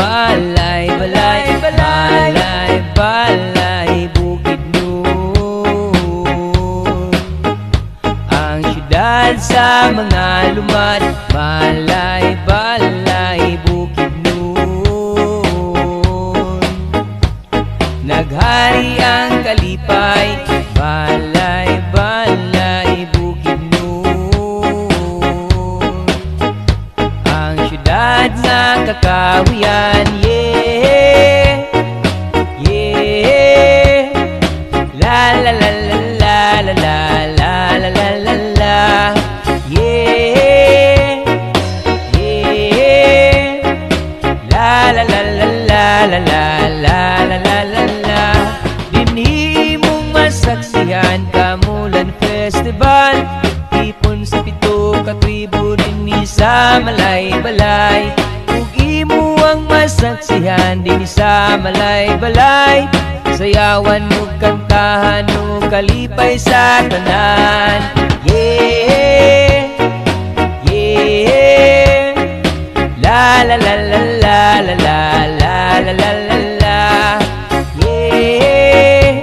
balay, balay, balay, balay, Bukidnon. Ang syudad sa mga lumad, balay, balay, Bukidnon. Naghari ang kalipay, balay, balay, Bukidnon. Ang syudad na kakawian, yeah, yeah. La la la la la la la la la la la la, yeah, yeah. La la la la la la la la la la la la. Dinhi mong masaksihan Kamulan Festival, ipon sa pito ka tribo dinhi sa malay-balay. Ug imo ang masaksihan dinhi sa malay-balay, sayawan mo kantahan mo kalipay sa tanan, yeah, yeah. La la la la la la la la la la la la, yeah,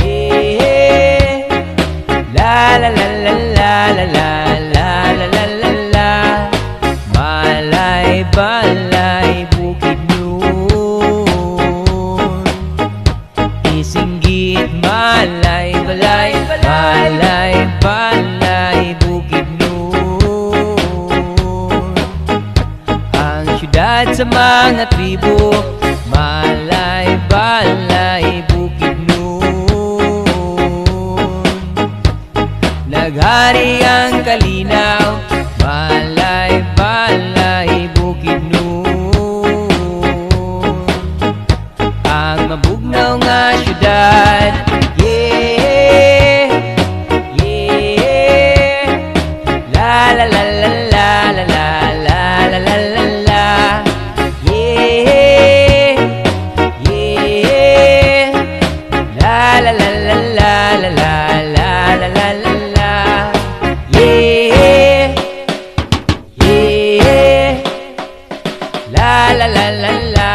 yeah. La la la la la la la la la la la la. Malay, balay, Bukidnon. Isinggit, malay, balay, balay, balay, Bukidnon. Ang syudad sa mga tribo, malay, balay, Bukidnon. Naghari ang kalinaw, balay, balay, Bukidnon. Ang mabugnaw nga syudad, yeah, yeah. La la la la la la la la la la la la, yeah, yeah. La la la la la la la la la la la la, yeah, yeah. La la la la la